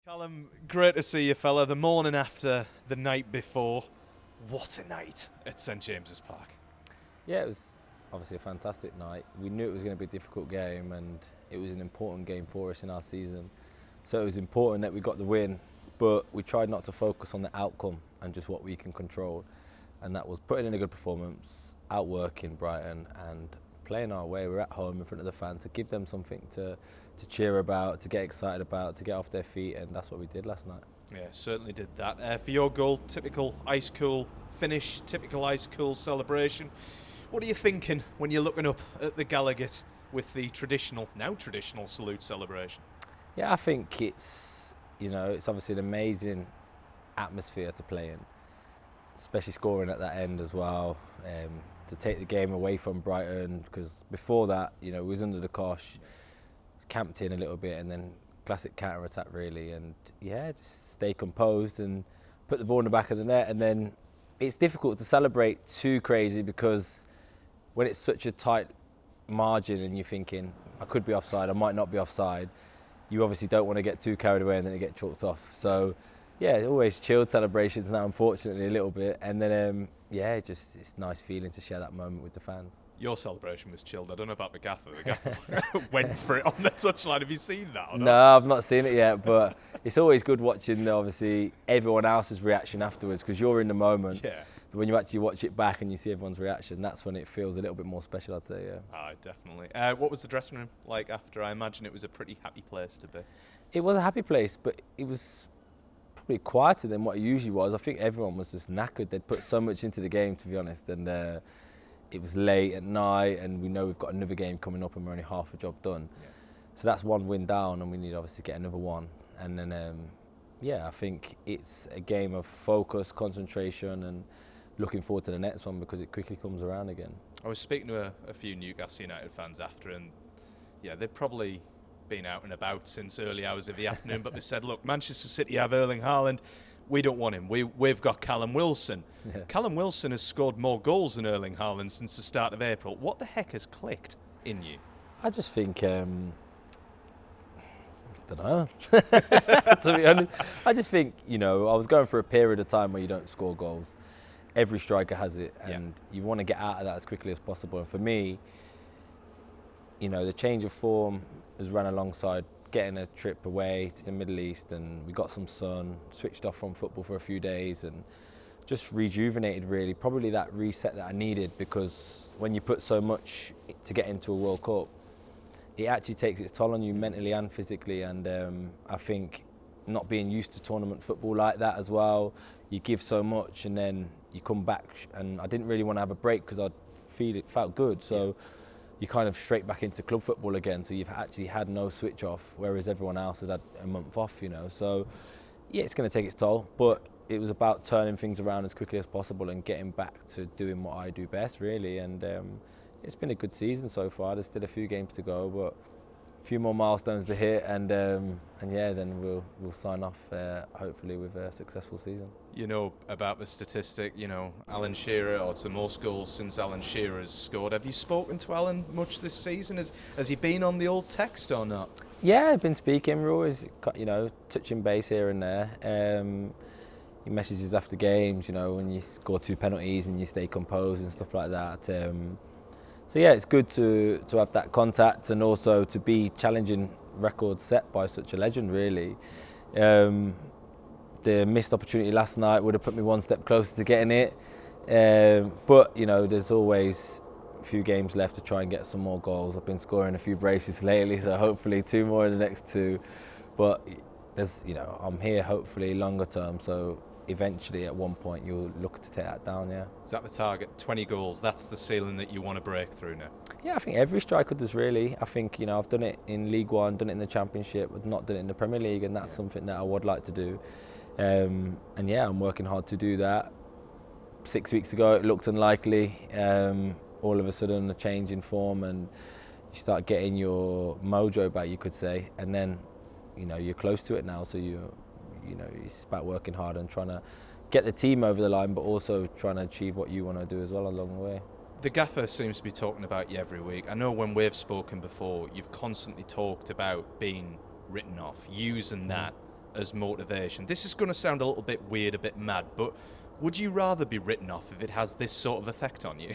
Callum, great to see you, fella. The morning after the night before. What a night at St James's Park. Yeah, it was obviously a fantastic night. We knew it was going to be a difficult game and it was an important game for us in our season. So it was important that we got the win, but we tried not to focus on the outcome and just what we can control. And that was putting in a good performance, outworking Brighton and playing our way. We're at home in front of the fans to give them something to cheer about, to get excited about, to get off their feet, and that's what we did last night. Yeah, certainly did that. For your goal, typical ice-cool finish, typical ice-cool celebration. What are you thinking when you're looking up at the Gallagher with the now traditional salute celebration? Yeah, I think it's obviously an amazing atmosphere to play in, especially scoring at that end as well. To take the game away from Brighton, because before that, we was under the cosh, camped in a little bit, and then classic counter-attack really, and yeah, just stay composed and put the ball in the back of the net. And then it's difficult to celebrate too crazy because when it's such a tight margin and you're thinking, I could be offside, I might not be offside, you obviously don't want to get too carried away and then it get chalked off. So yeah, always chilled celebrations now, unfortunately, a little bit. And then it's a nice feeling to share that moment with the fans. Your celebration was chilled. I don't know about the gaffer. The gaffer went for it on the touchline. Have you seen that or not? No, I've not seen it yet, but it's always good watching, obviously, everyone else's reaction afterwards, because you're in the moment. Yeah. But when you actually watch it back and you see everyone's reaction, that's when it feels a little bit more special, I'd say, yeah. Definitely. What was the dressing room like after? I imagine it was a pretty happy place to be. It was a happy place, but it was probably quieter than what it usually was. I think everyone was just knackered. They'd put so much into the game, to be honest, and it was late at night, and we know we've got another game coming up and we're only half a job done. Yeah. So that's one win down, and we need obviously get another one. And then, I think it's a game of focus, concentration, and looking forward to the next one because it quickly comes around again. I was speaking to a few Newcastle United fans after, and yeah, they've probably been out and about since early hours of the afternoon, but they said, look, Manchester City have Erling Haaland. We don't want him. We've got Callum Wilson. Yeah. Callum Wilson has scored more goals than Erling Haaland since the start of April. What the heck has clicked in you? I just think, I don't know, to be honest. I just think, I was going through a period of time where you don't score goals. Every striker has it, and you want to get out of that as quickly as possible. And for me, the change of form has run alongside getting a trip away to the Middle East, and we got some sun, switched off from football for a few days and just rejuvenated really. Probably that reset that I needed, because when you put so much to get into a World Cup, it actually takes its toll on you mentally and physically. And I think not being used to tournament football like that as well, you give so much and then you come back, and I didn't really want to have a break because it felt good. So you kind of straight back into club football again, so you've actually had no switch off, whereas everyone else has had a month off, So, yeah, it's going to take its toll, but it was about turning things around as quickly as possible and getting back to doing what I do best, really. And it's been a good season so far. There's still a few games to go, but a few more milestones to hit, and then we'll sign off hopefully with a successful season. You know about the statistic, Alan Shearer, or the most goals since Alan Shearer has scored. Have you spoken to Alan much this season? Has he been on the old text or not? Yeah, I've been speaking. We're always, touching base here and there. He messages after games, when you score 2 penalties and you stay composed and stuff like that. So yeah, it's good to have that contact, and also to be challenging records set by such a legend, really. The missed opportunity last night would have put me one step closer to getting it. But, there's always a few games left to try and get some more goals. I've been scoring a few braces lately, so hopefully 2 more in the next 2. But there's, I'm here hopefully longer term, so eventually at one point you'll look to take that down, yeah. Is that the target? 20 goals, that's the ceiling that you want to break through now? Yeah, I think every striker does, really. I think, I've done it in League One, done it in the Championship, but not done it in the Premier League, and that's something that I would like to do. And yeah, I'm working hard to do that. 6 weeks ago it looked unlikely. All of a sudden a change in form, and you start getting your mojo back, you could say, and then you're close to it now, so it's about working hard and trying to get the team over the line, but also trying to achieve what you want to do as well along the way. The gaffer seems to be talking about you every week. I know when we've spoken before, you've constantly talked about being written off, using that as motivation. This is going to sound a little bit weird, a bit mad, but would you rather be written off if it has this sort of effect on you?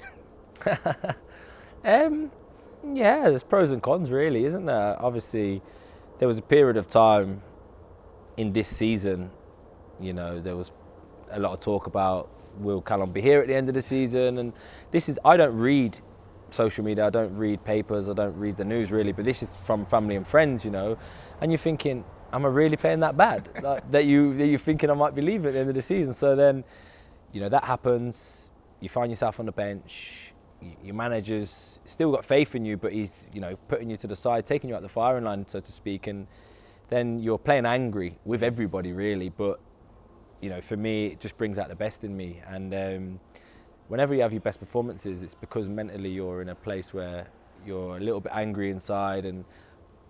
Yeah, there's pros and cons really, isn't there? Obviously, there was a period of time in this season, there was a lot of talk about will Callum be here at the end of the season, and I don't read social media, I don't read papers, I don't read the news really, but this is from family and friends, and you're thinking, am I really playing that bad? Like, that you're thinking I might be leaving at the end of the season. So then, that happens, you find yourself on the bench, your manager's still got faith in you, but he's, putting you to the side, taking you out the firing line, so to speak, and then you're playing angry with everybody really, but for me, it just brings out the best in me. And whenever you have your best performances, it's because mentally you're in a place where you're a little bit angry inside, and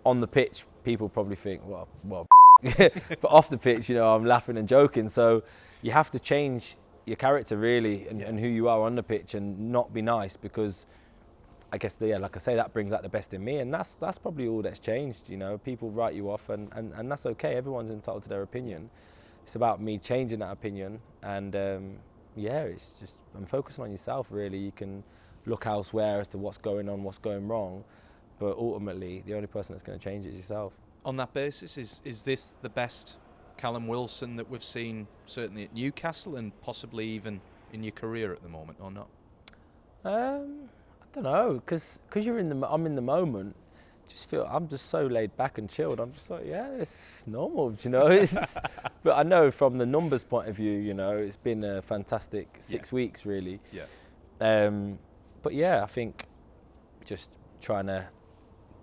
on the pitch, people probably think, well, but off the pitch, I'm laughing and joking. So you have to change your character really, and who you are on the pitch, and not be nice, because I guess, like I say, that brings out the best in me, and that's probably all that's changed. People write you off, and that's okay. Everyone's entitled to their opinion. It's about me changing that opinion, and it's just, I'm focusing on yourself really. You can look elsewhere as to what's going on, what's going wrong, but ultimately the only person that's going to change it is yourself. On that basis, is this the best Callum Wilson that we've seen, certainly at Newcastle and possibly even in your career at the moment, or not? I don't know, because I'm in the moment. I'm just so laid back and chilled. I'm just like, yeah, it's normal, But I know from the numbers point of view, it's been a fantastic 6 weeks really. Yeah. But yeah, I think just trying to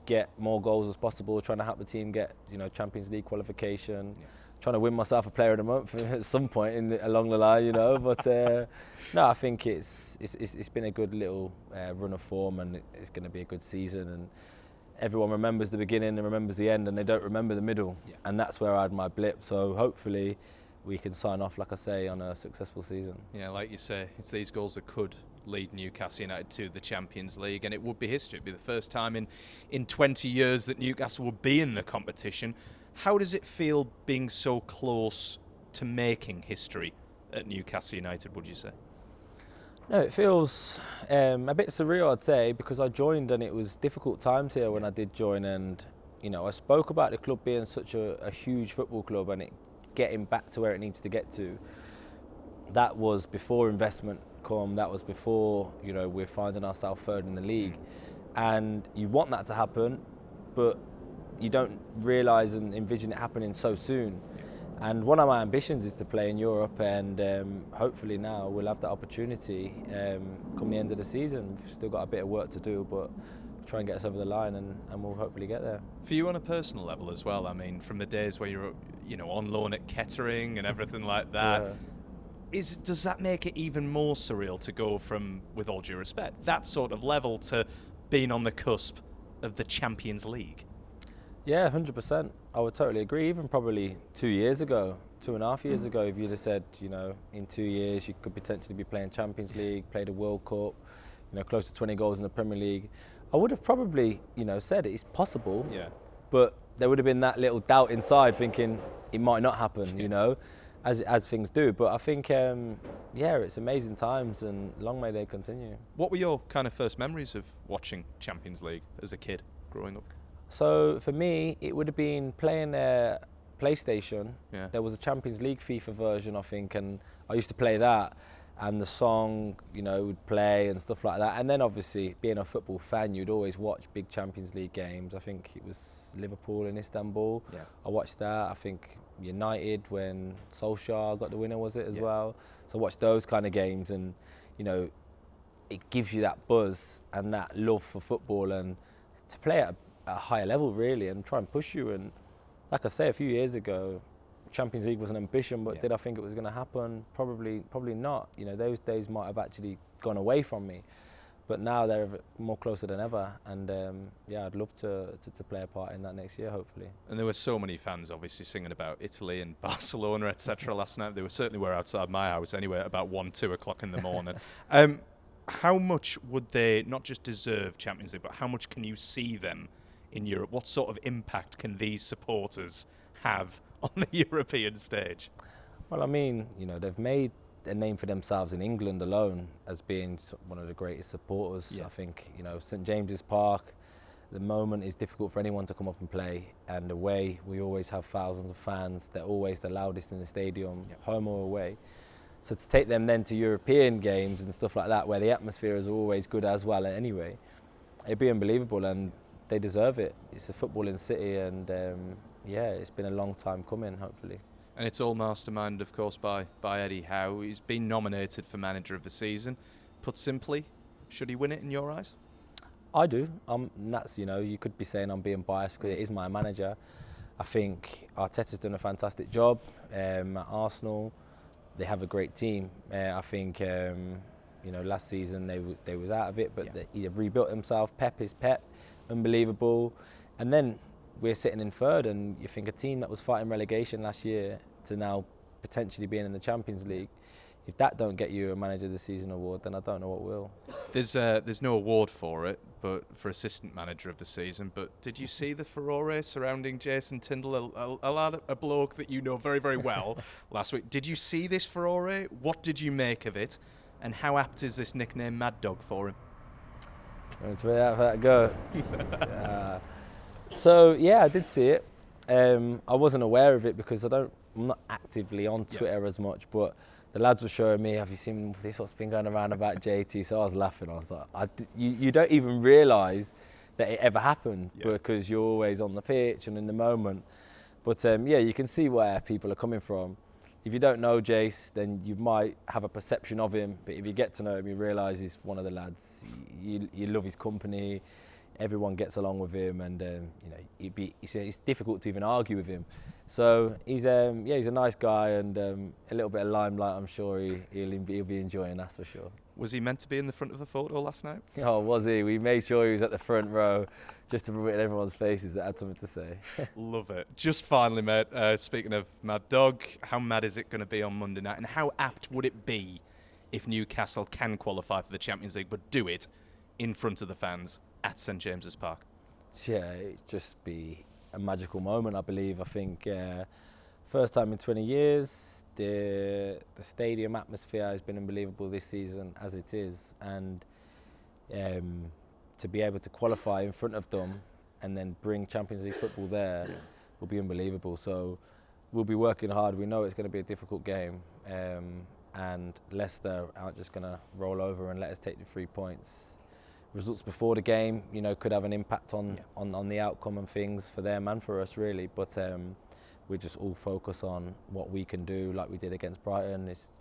get more goals as possible, trying to help the team get, Champions League qualification, trying to win myself a player of the month at some point along the line, But no, I think it's been a good little run of form, and it's going to be a good season. And everyone remembers the beginning and remembers the end, and they don't remember the middle. Yeah. And that's where I had my blip. So hopefully we can sign off, like I say, on a successful season. Yeah, like you say, it's these goals that could lead Newcastle United to the Champions League, and it would be history. It'd be the first time in 20 years that Newcastle would be in the competition. How does it feel being so close to making history at Newcastle United, would you say? No, it feels a bit surreal, I'd say, because I joined and it was difficult times here when I did join, and I spoke about the club being such a huge football club and it getting back to where it needs to get to. That was before investment come, that was before we're finding ourselves third in the league, and you want that to happen, but you don't realise and envision it happening so soon. And one of my ambitions is to play in Europe, and hopefully now we'll have that opportunity come the end of the season. We've still got a bit of work to do, but try and get us over the line, and we'll hopefully get there. For you on a personal level as well, I mean, from the days where you're on loan at Kettering and everything like that, does that make it even more surreal to go from, with all due respect, that sort of level to being on the cusp of the Champions League? Yeah, 100%. I would totally agree. Even probably 2 years ago, 2.5 years ago, if you'd have said, in 2 years you could potentially be playing Champions League, play the World Cup, close to 20 goals in the Premier League, I would have probably, said it's possible. Yeah. But there would have been that little doubt inside, thinking it might not happen, as things do. But I think, it's amazing times, and long may they continue. What were your kind of first memories of watching Champions League as a kid growing up? So for me, it would have been playing PlayStation. Yeah. There was a Champions League FIFA version, I think, and I used to play that. And the song, would play and stuff like that. And then obviously, being a football fan, you'd always watch big Champions League games. I think it was Liverpool and Istanbul. Yeah. I watched that. I think United, when Solskjaer got the winner, was it as well? So I watched those kind of games, and it gives you that buzz and that love for football, and to play at a higher level really, and try and push you. And like I say, a few years ago, Champions League was an ambition, but did I think it was going to happen? Probably not. Those days might have actually gone away from me, but now they're more closer than ever. And I'd love to play a part in that next year, hopefully. And there were so many fans obviously singing about Italy and Barcelona, etc. last night. They certainly were outside my house anyway at about 1-2 o'clock in the morning. How much would they not just deserve Champions League, but how much can you see them in Europe? What sort of impact can these supporters have on the European stage? Well, I mean, they've made a name for themselves in England alone as being one of the greatest supporters. Yeah. I think, St James's Park, the moment is difficult for anyone to come up and play, and away we always have thousands of fans. They're always the loudest in the stadium, home or away. So to take them then to European games and stuff like that, where the atmosphere is always good as well anyway, it'd be unbelievable, and they deserve it. It's a footballing city, and it's been a long time coming, hopefully. And it's all masterminded, of course, by Eddie Howe. He's been nominated for Manager of the Season. Put simply, should he win it in your eyes? I do. That's, you could be saying I'm being biased because it is my manager. I think Arteta's done a fantastic job at Arsenal. They have a great team. I think, last season they was out of it, but he have rebuilt himself. Pep is Pep, unbelievable. And then we're sitting in third, and you think a team that was fighting relegation last year to now potentially being in the Champions League, if that don't get you a Manager of the Season award, then I don't know what will. There's no award for it, but for Assistant Manager of the Season. But did you see the furore surrounding Jason Tindall, a bloke that you know very, very well, last week? Did you see this furore? What did you make of it? And how apt is this nickname Mad Dog for him? Let's let that go. So I did see it. I wasn't aware of it because I'm not actively on Twitter as much, but the lads were showing me, have you seen this, what's been going around about JT? So I was laughing. I was like, you don't even realise that it ever happened because you're always on the pitch and in the moment. But you can see where people are coming from. If you don't know Jace, then you might have a perception of him, but if you get to know him, you realise he's one of the lads. You love his company. Everyone gets along with him, and it's difficult to even argue with him. So he's a nice guy, and a little bit of limelight. I'm sure he'll be enjoying, that's for sure. Was he meant to be in the front of the photo last night? Oh, was he? We made sure he was at the front row, just to put in everyone's faces that had something to say. Love it. Just finally, mate. Speaking of Mad Dog, how mad is it going to be on Monday night, and how apt would it be if Newcastle can qualify for the Champions League, but do it in front of the fans at St James's Park? Yeah, it'd just be a magical moment, I believe. I think first time in 20 years, the stadium atmosphere has been unbelievable this season as it is, and to be able to qualify in front of them and then bring Champions League football there will be unbelievable. So we'll be working hard. We know it's going to be a difficult game, and Leicester aren't just going to roll over and let us take the 3 points. Results before the game, could have an impact on the outcome and things for them and for us, really. But we just all focus on what we can do, like we did against Brighton, is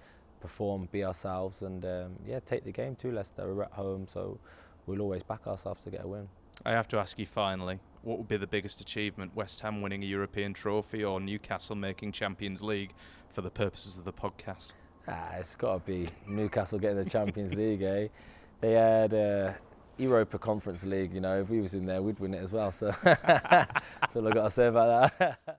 perform, be ourselves, and take the game to Leicester. We're at home, so we'll always back ourselves to get a win. I have to ask you finally, what would be the biggest achievement? West Ham winning a European trophy, or Newcastle making Champions League for the purposes of the podcast? It's got to be Newcastle getting the Champions League, eh? They had Europa Conference League, if we was in there, we'd win it as well. So that's all I've got to say about that.